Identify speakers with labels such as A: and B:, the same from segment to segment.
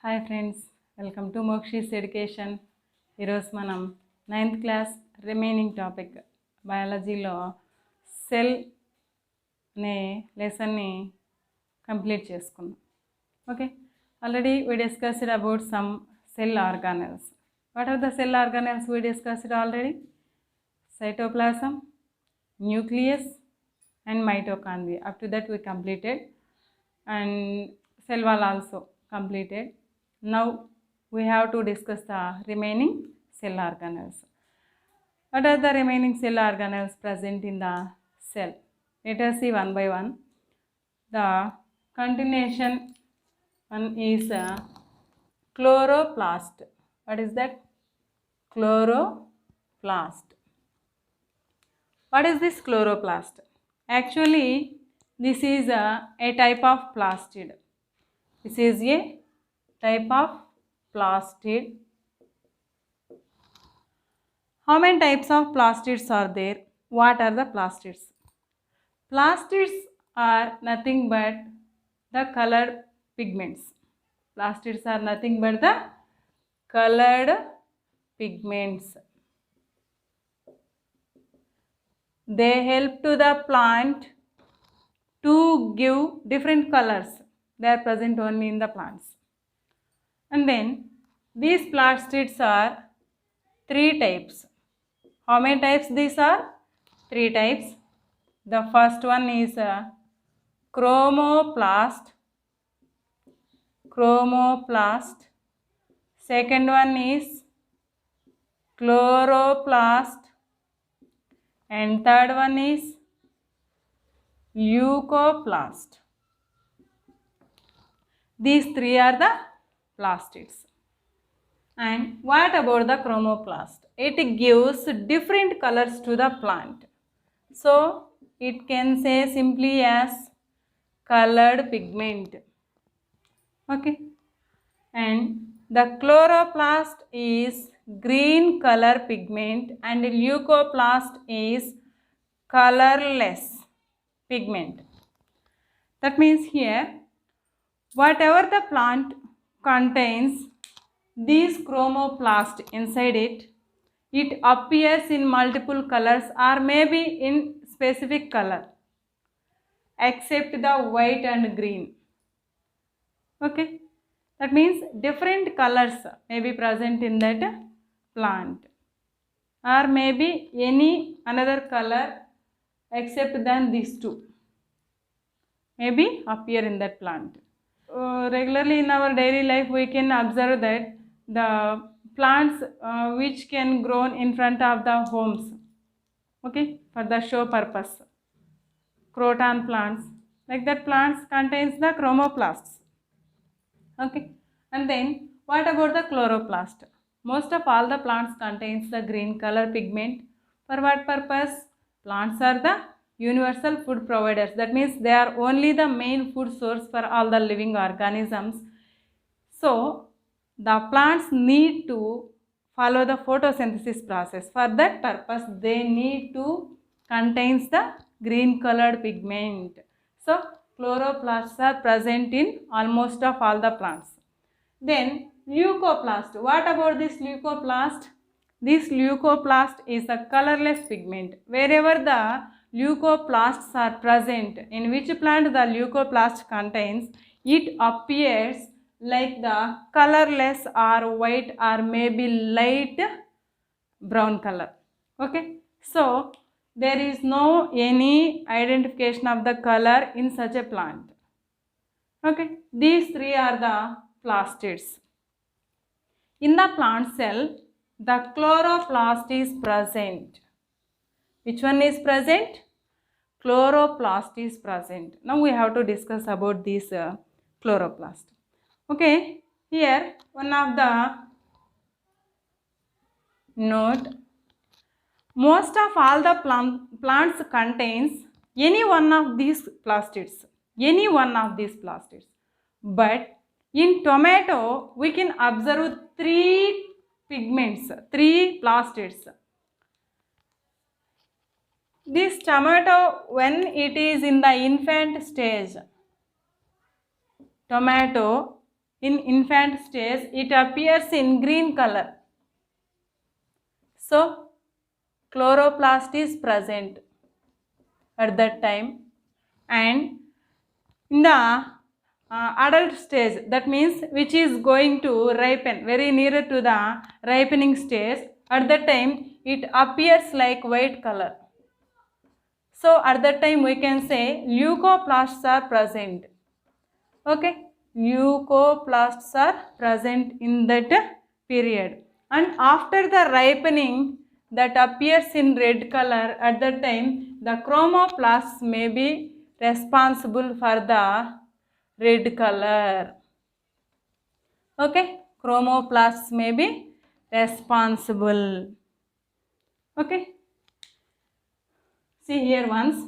A: Hi friends, welcome to Mokshi's education. ఈరోజు మనం 9th class remaining topic బయాలజీలో సెల్ అనే లెసన్ని కంప్లీట్ చేసుకున్నాం. Okay, already we discussed about some cell organelles. What are the cell organelles we discussed already? Cytoplasm, nucleus and mitochondria. Up to that we completed, and cell wall also completed. Now we have to discuss the remaining cell organelles. What are the remaining cell organelles present in the cell? Let us see one by one. The continuation one is chloroplast. What is that? Chloroplast. What is this chloroplast? Actually, this is a type of plastid. This is a type of plastid. How many types of plastids are there? What are the plastids? Plastids are nothing but the colored pigments. Plastids are nothing but the colored pigments. They help to the plant to give different colors. They are present only in the plants. And then these plastids are 3 types. How many types these are? 3 types. The first one is chromoplast. Second one is chloroplast. And third one is leucoplast. These 3 are the plastids. And what about the chromoplast? It gives different colors to the plant. So it can say simply as colored pigment. Okay. And the chloroplast is green color pigment and leucoplast is colorless pigment. That means here, whatever the plant contains these chromoplast inside it, it appears in multiple colors or maybe in specific color except the white and green. Okay, that means different colors may be present in that plant or maybe any another color except than these two maybe appear in that plant. Regularly in our daily life we can observe that the plants which can grow in front of the homes, okay, for the show purpose, croton plants, like that plants contains the chromoplasts. Okay, and then what about the chloroplast? Most of all the plants contains the green color pigment. For what purpose? Plants are the universal food providers. That means they are only the main food source for all the living organisms. So the plants need to follow the photosynthesis process. For that purpose they need to contains the green colored pigment. So chloroplasts are present in almost of all the plants. Then leucoplast. What about this leucoplast? This leucoplast is a colorless pigment. Wherever the leucoplasts are present, in which plant the leucoplast contains, it appears like the colorless or white or maybe light brown color. Okay, so there is no any identification of the color in such a plant. Okay, these 3 are the plastids. In the plant cell, the chloroplast is present. Which one is present? Chloroplast is present. Now we have to discuss about this chloroplast. Okay, here one of the note, most of all the plants contains any one of these plastids, but in tomato we can observe 3 pigments, 3 plastids. This tomato, when it is in the infant stage, tomato in infant stage, it appears in green color. So chloroplast is present at that time, and in the adult stage, that means which is going to ripen, very nearer to the ripening stage, at that time it appears like white color. So at that time we can say leucoplasts are present. Okay, leucoplasts are present in that period, and after the ripening that appears in red color, at that time the chromoplasts may be responsible for the red color. Okay, chromoplasts may be responsible. Okay, see here once,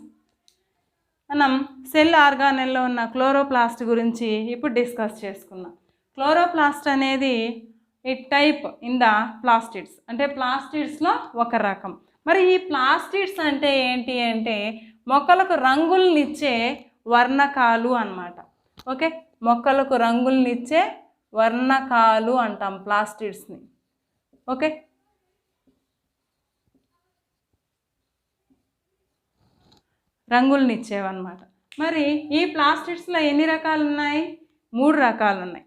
A: మనం cell ఆర్గానెల్లో ఉన్న chloroplast గురించి ఇప్పుడు discuss చేసుకుందాం. Chloroplast అనేది ఈ type in the plastids, అంటే ప్లాస్టిడ్స్లో ఒక రకం. మరి ఈ ప్లాస్టిడ్స్ అంటే ఏంటి అంటే మొక్కలకు రంగులనిచ్చే వర్ణకాలు అన్నమాట. ఓకే, మొక్కలకు రంగులనిచ్చే వర్ణకాలు అంటాం ప్లాస్టిడ్స్ని. ఓకే, రంగులనిచ్చేవన్నమాట. మరి ఈ ప్లాస్టిడ్స్లో ఎన్ని రకాలు ఉన్నాయి? 3 రకాలు ఉన్నాయి.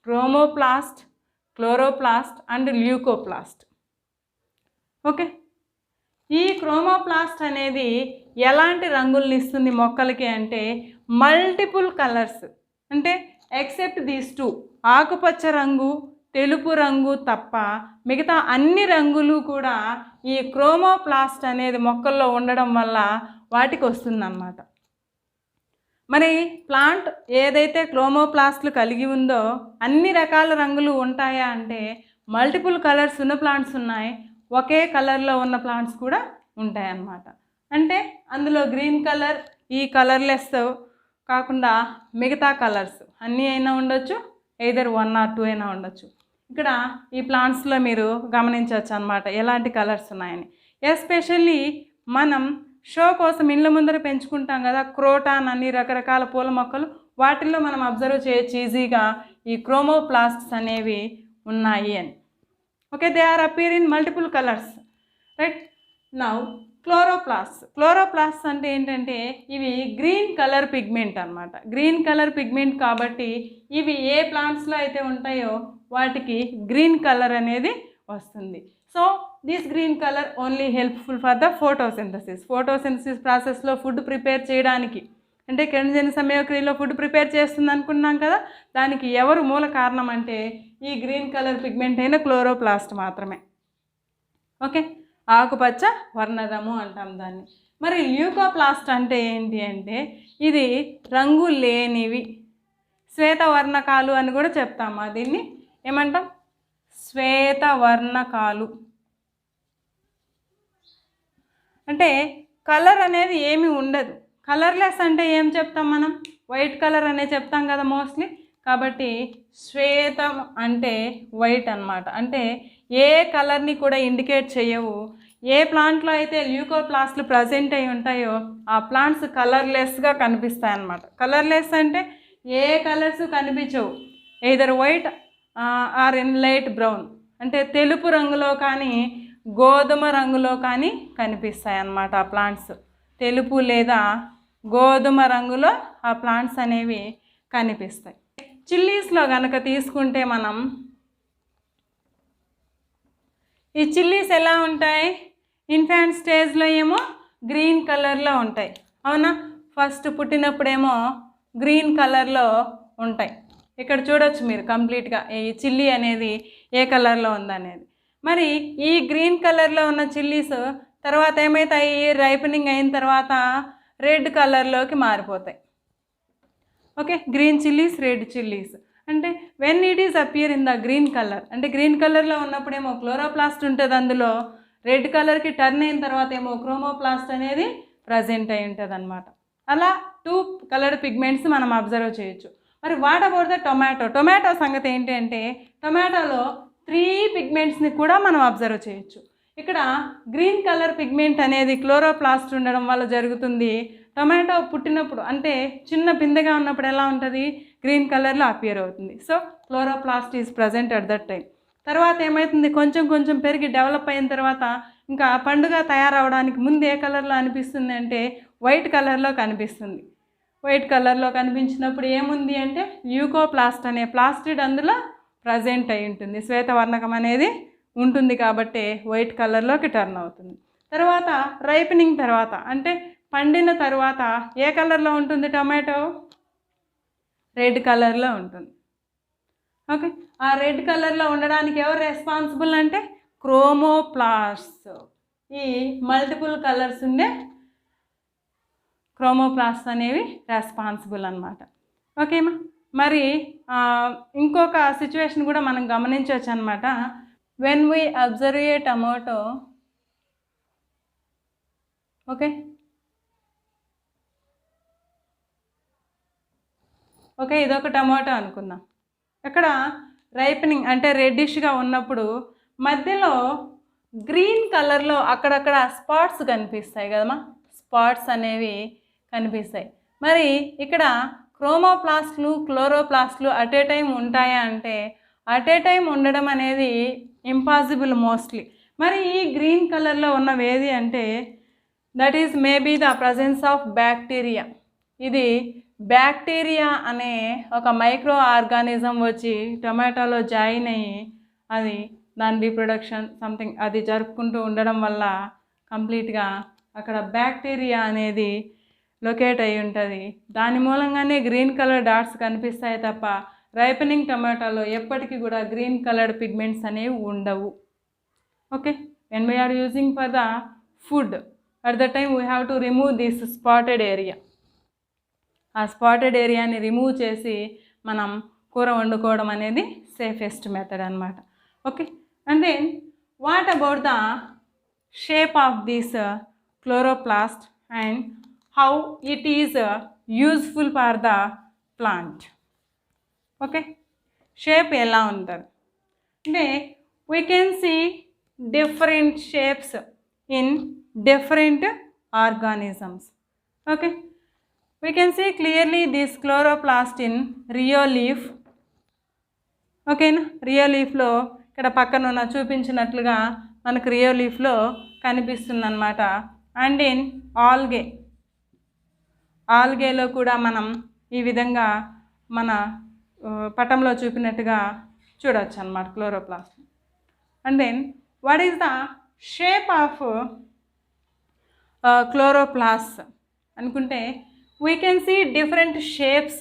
A: Chromoplast, chloroplast and leucoplast. Okay, ఈ క్రోమోప్లాస్ట్ అనేది ఎలాంటి రంగుల్ని ఇస్తుంది మొక్కలకి అంటే మల్టిపుల్ కలర్స్, అంటే ఎక్సెప్ట్ దీస్ 2, ఆకుపచ్చ రంగు, తెలుపు రంగు తప్ప మిగతా అన్ని రంగులు కూడా ఈ క్రోమోప్లాస్ట్ అనేది మొక్కల్లో ఉండడం వల్ల వాటికి వస్తుందన్నమాట. మరి ప్లాంట్ ఏదైతే క్రోమోప్లాస్ట్లు కలిగి ఉందో అన్ని రకాల రంగులు ఉంటాయా అంటే మల్టిపుల్ కలర్స్ ఉన్న ప్లాంట్స్ ఉన్నాయి, ఒకే కలర్లో ఉన్న ప్లాంట్స్ కూడా ఉంటాయన్నమాట. అంటే అందులో గ్రీన్ కలర్, ఈ కలర్లెస్ కాకుండా మిగతా కలర్స్ అన్నీ అయినా ఉండొచ్చు, ఎయిదర్ 1 or 2 అయినా ఉండొచ్చు. ఇక్కడ ఈ ప్లాంట్స్లో మీరు గమనించవచ్చు అన్నమాట ఎలాంటి కలర్స్ ఉన్నాయని. ఎస్పెషల్లీ మనం షో కోసం ఇళ్ళ ముందర పెంచుకుంటాం కదా క్రోటాన్ అని రకరకాల పూల మొక్కలు, వాటిల్లో మనం అబ్జర్వ్ చేయొచ్చు ఈజీగా ఈ క్రోమోప్లాస్ట్స్ అనేవి ఉన్నాయి అని. Okay, they are appear in multiple colours, right. Now chloroplast అంటే ఏంటంటే ఇవి గ్రీన్ కలర్ పిగ్మెంట్ అన్నమాట. గ్రీన్ కలర్ పిగ్మెంట్ కాబట్టి ఇవి ఏ ప్లాంట్స్లో అయితే ఉంటాయో వాటికి గ్రీన్ కలర్ అనేది వస్తుంది. So this green colour only helpful for the photosynthesis ప్రాసెస్లో ఫుడ్ ప్రిపేర్ చేయడానికి, అంటే కిరణజన్య సంయోగక్రియలో ఫుడ్ ప్రిపేర్ చేస్తుంది అనుకున్నాం కదా, దానికి ఎవరు మూల కారణం అంటే ఈ గ్రీన్ కలర్ పిగ్మెంట్ అయిన క్లోరోప్లాస్ట్ మాత్రమే. ఓకే, ఆకుపచ్చ వర్ణరము అంటాం దాన్ని. మరి ల్యూకోప్లాస్ట్ అంటే ఏంటి అంటే ఇది రంగు లేనివి, శ్వేతవర్ణకాలు అని కూడా చెప్తామా, దీన్ని ఏమంటాం? శ్వేతవర్ణకాలు. అంటే కలర్ అనేది ఏమీ ఉండదు. కలర్లెస్ అంటే ఏం చెప్తాం మనం? వైట్ కలర్ అనే చెప్తాం కదా మోస్ట్లీ. కాబట్టి శ్వేతం అంటే వైట్ అన్నమాట. అంటే ఏ కలర్ని కూడా ఇండికేట్ చేయవు. ఏ ప్లాంట్లో అయితే ల్యూకోప్లాస్ట్లు ప్రజెంట్ అయి ఉంటాయో ఆ ప్లాంట్స్ కలర్లెస్గా కనిపిస్తాయి అన్నమాట. కలర్లెస్ అంటే ఏ కలర్స్ కనిపించవు, either white or in light brown, అంటే తెలుపు రంగులో కానీ గోధుమ రంగులో కానీ కనిపిస్తాయి అన్నమాట ఆ ప్లాంట్స్. తెలుపు లేదా గోధుమ రంగులో ఆ ప్లాంట్స్ అనేవి కనిపిస్తాయి. చిల్లీస్లో కనుక తీసుకుంటే మనం ఈ చిల్లీస్ ఎలా ఉంటాయి? ఇన్ఫాంట్ స్టేజ్లో ఏమో గ్రీన్ కలర్లో ఉంటాయి, అవునా? ఫస్ట్ పుట్టినప్పుడేమో గ్రీన్ కలర్లో ఉంటాయి. ఇక్కడ చూడొచ్చు మీరు కంప్లీట్గా ఈ చిల్లీ అనేది ఏ కలర్లో ఉందనేది. మరి ఈ గ్రీన్ కలర్లో ఉన్న చిల్లీస్ తర్వాత ఏమవుతాయి? రైపనింగ్ అయిన తర్వాత రెడ్ కలర్లోకి మారిపోతాయి. Okay, green chillies, red chillies. అంటే when it is appear in the green colour, అంటే గ్రీన్ కలర్లో ఉన్నప్పుడేమో క్లోరోప్లాస్ట్ ఉంటుంది, అందులో రెడ్ కలర్కి టర్న్ అయిన తర్వాత ఏమో క్రోమోప్లాస్ట్ అనేది ప్రజెంట్ అయి ఉంటుంది అనమాట. అలా 2 కలర్ పిగ్మెంట్స్ మనం అబ్జర్వ్ చేయొచ్చు. మరి వాట్ అబౌట్ ద టొమాటో సంగతి ఏంటి అంటే టొమాటోలో 3 పిగ్మెంట్స్ని కూడా మనం అబ్జర్వ్ చేయొచ్చు. ఇక్కడ గ్రీన్ కలర్ పిగ్మెంట్ అనేది క్లోరోప్లాస్ట్ ఉండడం వల్ల జరుగుతుంది. టొమాటో పుట్టినప్పుడు అంటే చిన్న పిందెగా ఉన్నప్పుడు ఎలా ఉంటుంది, గ్రీన్ కలర్లో అపియర్ అవుతుంది. So chloroplast is present at that time. తర్వాత ఏమవుతుంది, కొంచెం కొంచెం పెరిగి డెవలప్ అయిన తర్వాత ఇంకా పండుగ తయారవడానికి ముందు ఏ కలర్లో అనిపిస్తుంది అంటే వైట్ కలర్లో కనిపిస్తుంది. వైట్ కలర్లో కనిపించినప్పుడు ఏముంది అంటే ల్యూకోప్లాస్ట్ అనే ప్లాస్టిడ్ అందులో ప్రజెంట్ అయి ఉంటుంది. శ్వేతవర్ణకం అనేది ఉంటుంది కాబట్టి వైట్ కలర్లోకి టర్న్ అవుతుంది. తర్వాత రైపనింగ్ తర్వాత అంటే పండిన తర్వాత ఏ కలర్లో ఉంటుంది టొమాటో, రెడ్ కలర్లో ఉంటుంది. ఓకే, ఆ రెడ్ కలర్లో ఉండడానికి ఎవరు రెస్పాన్సిబుల్ అంటే క్రోమోప్లాస్ట్. ఈ మల్టిపుల్ కలర్స్ ఉండే క్రోమోప్లాస్ట్ అనేవి రెస్పాన్సిబుల్ అన్నమాట. ఓకేమా, మరి ఇంకొక సిచ్యువేషన్ కూడా మనం గమనించవచ్చు అనమాట. When we observe A tomato, okay ఇదొక టమాటో అనుకుందాం. ఇక్కడ రైపనింగ్ అంటే రెడ్డిష్గా ఉన్నప్పుడు మధ్యలో గ్రీన్ కలర్లో అక్కడక్కడ స్పాట్స్ కనిపిస్తాయి కదమ్మా, స్పాట్స్ అనేవి కనిపిస్తాయి. మరి ఇక్కడ క్రోమోప్లాస్ట్లు క్లోరోప్లాస్ట్లు అట్ ఏ టైం ఉంటాయా అంటే అట్ ఏ టైం ఉండడం అనేది ఇంపాసిబుల్ మోస్ట్లీ. మరి ఈ గ్రీన్ కలర్లో ఉన్నవి ఏది అంటే that is maybe the presence of bacteria. ఇది బ్యాక్టీరియా అనే ఒక మైక్రో ఆర్గానిజం వచ్చి టొమాటోలో జాయిన్ అయ్యి అది దాని రీప్రొడక్షన్ సంథింగ్ అది జరుపుకుంటూ ఉండడం వల్ల కంప్లీట్గా అక్కడ బ్యాక్టీరియా అనేది లొకేట్ అయి ఉంటుంది. దాని మూలంగానే గ్రీన్ కలర్ డాట్స్ కనిపిస్తాయి తప్ప రైపనింగ్ టొమాటోలో ఎప్పటికీ కూడా గ్రీన్ కలర్డ్ పిగ్మెంట్స్ అనేవి ఉండవు. Okay, when we are using for the food, at the time we have to remove this spotted area. ఆ స్పాటెడ్ ఏరియాని రిమూవ్ చేసి మనం కూర వండుకోవడం అనేది సేఫెస్ట్ మెథడ్ అనమాట. Okay, and then what about the shape of this chloroplast and how it is useful for the plant. Okay, shape ఎలా ఉంటుంది అంటే we can see different shapes in different organisms. Okay, we can see clearly this chloroplast in rheoleaf. ఓకేనా, రియోలీఫ్లో ఇక్కడ పక్కన ఉన్న చూపించినట్లుగా మనకు రియోలీఫ్లో కనిపిస్తుంది అనమాట. అండ్ ఇన్ ఆల్గేలో కూడా మనం ఈ విధంగా మన పటంలో చూపినట్టుగా చూడవచ్చు అన్నమాట chloroplast. And then what is the shape of chloroplast అనుకుంటే we can see different shapes.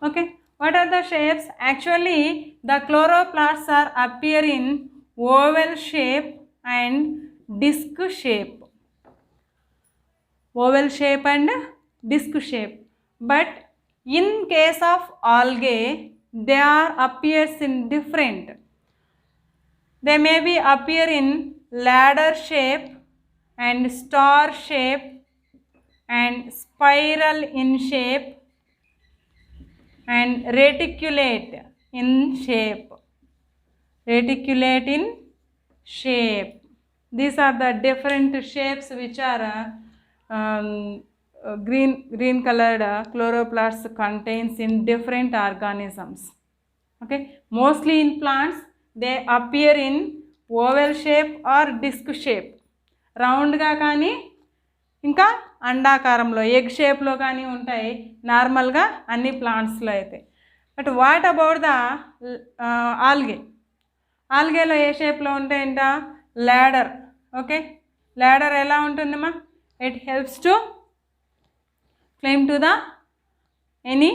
A: Okay, what are the shapes? Actually the chloroplasts are appear in oval shape and disc shape. Oval shape and disc shape. But in case of algae they are appears in different. They may be appear in ladder shape and star shape and spiral in shape and reticulate in shape. These are the different shapes which are green colored chloroplasts contains in different organisms. Okay, mostly in plants they appear in oval shape or disc shape, round ga కానీ ఇంకా అండాకారంలో egg షేప్లో కానీ ఉంటాయి నార్మల్గా అన్ని ప్లాంట్స్లో అయితే. But what about the ఆల్గేలో ఏ షేప్లో ఉంటాయంట ల్యాడర్. ఓకే, ల్యాడర్ ఎలా ఉంటుందమ్మా, it helps to claim to the any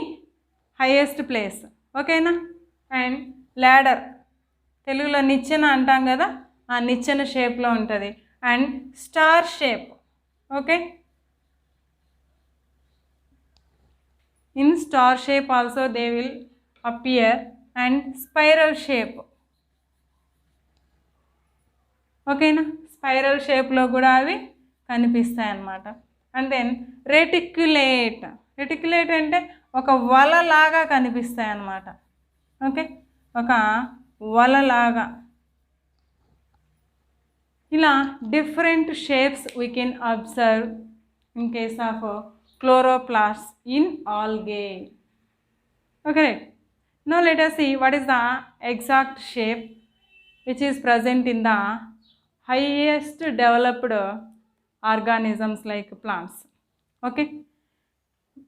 A: highest place. ఓకేనా, అండ్ ల్యాడర్ తెలుగులో నిచ్చెన అంటాం కదా, ఆ నిచ్చెన షేప్లో ఉంటుంది. And star shape. Okay, in star shape also they will appear and spiral shape. ఓకేనా, స్పైరల్ షేప్లో కూడా అవి కనిపిస్తాయి అన్నమాట. అండ్ దెన్ రెటిక్యులేట్ అంటే ఒక వలలాగా కనిపిస్తాయి అన్నమాట. ఓకే, ఒక వలలాగా ఇలా different shapes we can observe in case of chloroplasts in algae. Okay, right. Now let us see what is the exact shape which is present in the highest developed organisms like plants. Okay,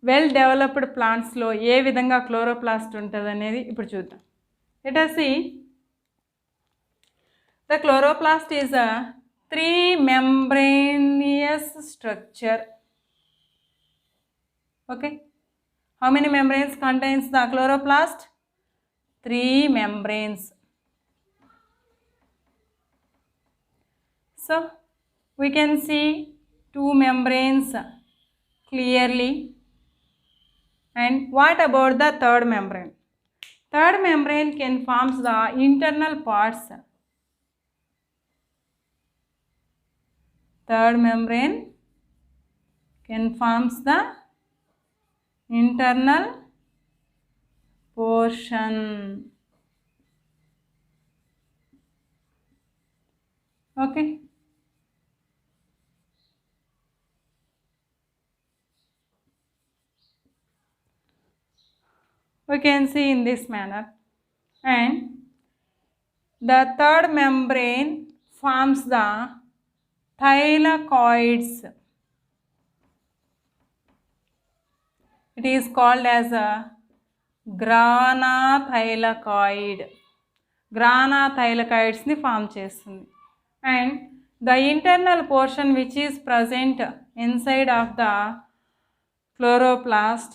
A: well developed ప్లాంట్స్లో ఏ విధంగా chloroplast ఉంటుంది అనేది ఇప్పుడు చూద్దాం. Let us see the chloroplast is a 3 membranous structure. Okay, how many membranes contains the chloroplast? 3 membranes. So we can see 2 membranes clearly. And what about the third membrane? Third membrane can forms the internal parts. Third membrane can forms the internal portion. Okay. We can see in this manner, and the third membrane forms the thylakoids. It is called as a grana thylakoid. Grana thylakoids ni form చేస్తుంది. And the internal portion which is present inside of the chloroplast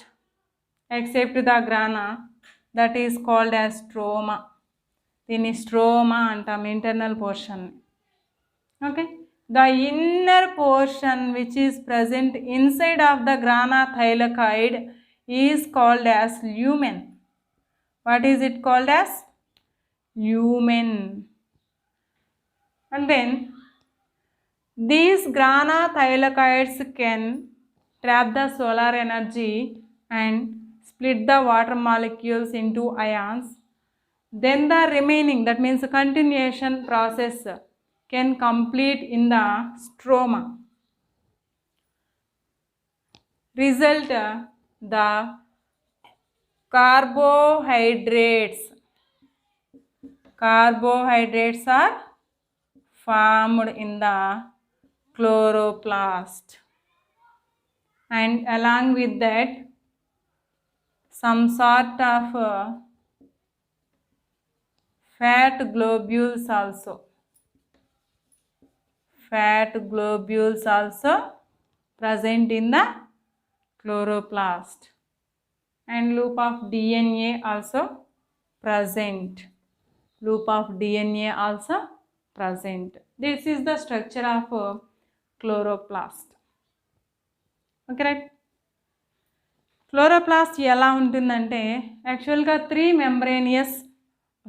A: except the grana, that is called as stroma. దీన్ని stroma అంటాం, internal portion. Okay, the inner portion which is present inside of the గ్రానా thylakoid is called as lumen. What is it called as? Lumen. And then these grana thylakoids can trap the solar energy and split the water molecules into ions. Then the remaining, that means continuation process, can complete in the stroma. Result, the carbohydrates are formed in the chloroplast, and along with that some sort of fat globules also present in the chloroplast, and loop of DNA also present. This is the structure of chloroplast. Okay, right? Chloroplast ఎలా ఉంటుందంటే యాక్చువల్గా 3 membranous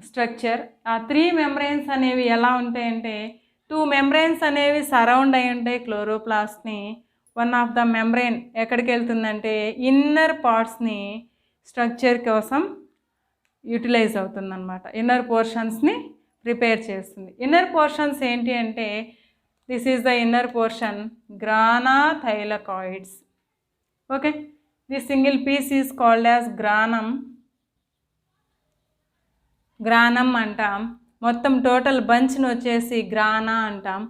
A: structure. ఆ 3 membranes అనేవి ఎలా ఉంటాయంటే 2 membranes అనేవి surround అయి ఉంటాయి క్లోరోప్లాస్ట్ని. వన్ ఆఫ్ ద మెంబ్రెయిన్ ఎక్కడికి వెళ్తుందంటే ఇన్నర్ పార్ట్స్ని స్ట్రక్చర్ కోసం యూటిలైజ్ అవుతుందన్నమాట. ఇన్నర్ పోర్షన్స్ని ప్రిపేర్ చేస్తుంది. ఇన్నర్ పోర్షన్స్ ఏంటి అంటే this is the inner portion, grana thylakoids. Okay, the single piece is called as granum. Granum అంటాం. మొత్తం టోటల్ బంచ్ని వచ్చేసి గ్రానా అంటాం.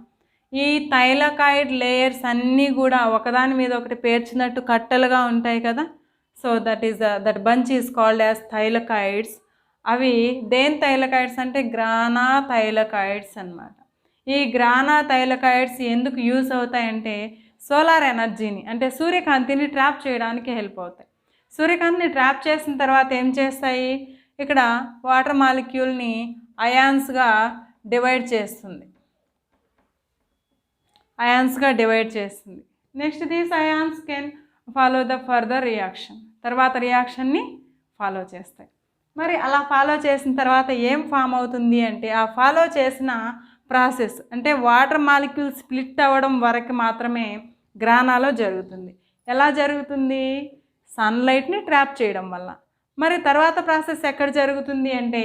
A: ఈ థైలకాయిడ్ లేయర్స్ అన్నీ కూడా ఒకదాని మీద ఒకటి పేర్చినట్టు కట్టలుగా ఉంటాయి కదా. So that bunch is called as thylakoids. అవి దేని థైలకాయిడ్స్ అంటే గ్రానా థైలకాయిడ్స్ అన్నమాట. ఈ గ్రానా థైలకాయిడ్స్ ఎందుకు యూస్ అవుతాయంటే సోలార్ ఎనర్జీని అంటే సూర్యకాంతిని ట్రాప్ చేయడానికి హెల్ప్ అవుతాయి. సూర్యకాంతిని ట్రాప్ చేసిన తర్వాత ఏం చేస్తాయి, ఇక్కడ వాటర్ మాలిక్యూల్ని అయాన్స్గా డివైడ్ చేస్తుంది. Next these ions can follow the further reaction. తర్వాత రియాక్షన్ని ఫాలో చేస్తాయి. మరి అలా ఫాలో చేసిన తర్వాత ఏం ఫామ్ అవుతుంది అంటే ఆ ఫాలో చేసిన ప్రాసెస్ అంటే వాటర్ మాలిక్యూల్ స్ప్లిట్ అవ్వడం వరకు మాత్రమే గ్రానాలో జరుగుతుంది. ఎలా జరుగుతుంది? సన్లైట్ని ట్రాప్ చేయడం వల్ల. మరి తర్వాత ప్రాసెస్ ఎక్కడ జరుగుతుంది అంటే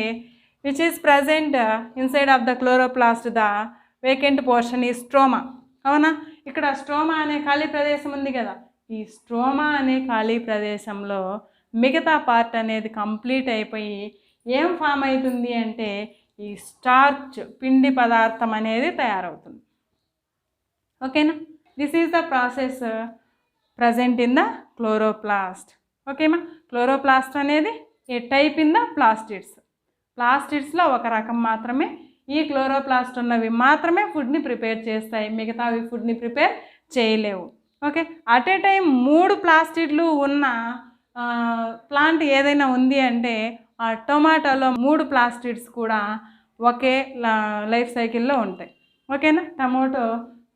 A: which is present inside of the chloroplast, the vacant portion ఈ స్ట్రోమా. అవునా? ఇక్కడ స్ట్రోమా అనే ఖాళీ ప్రదేశం ఉంది కదా, ఈ స్ట్రోమా అనే ఖాళీ ప్రదేశంలో మిగతా పార్ట్ అనేది కంప్లీట్ అయిపోయి ఏం ఫామ్ అవుతుంది అంటే ఈ స్టార్చ్ పిండి పదార్థం అనేది తయారవుతుంది. ఓకేనా, this is the process present in the chloroplast. ఓకేమా, క్లోరోప్లాస్ట్ అనేది a type in the plastids. ప్లాస్టిడ్స్లో ఒక రకం మాత్రమే, ఈ క్లోరోప్లాస్ట్ ఉన్నవి మాత్రమే ఫుడ్ని ప్రిపేర్ చేస్తాయి, మిగతావి ఫుడ్ని ప్రిపేర్ చేయలేవు. ఓకే, అట్ ఏ టైం 3 ప్లాస్టిడ్లు ఉన్న ప్లాంట్ ఏదైనా ఉంది అంటే ఆ టొమాటోలో 3 ప్లాస్టిడ్స్ కూడా ఒకే లైఫ్ సైకిల్లో ఉంటాయి. ఓకేనా, టమాటో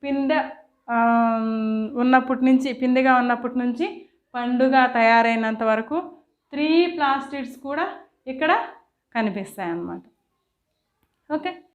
A: పిండిగా ఉన్నప్పటి నుంచి పండుగా తయారైనంత వరకు 3 ప్లాస్టిడ్స్ కూడా ఇక్కడ కనిపిస్తాయి అన్నమాట. ఓకే.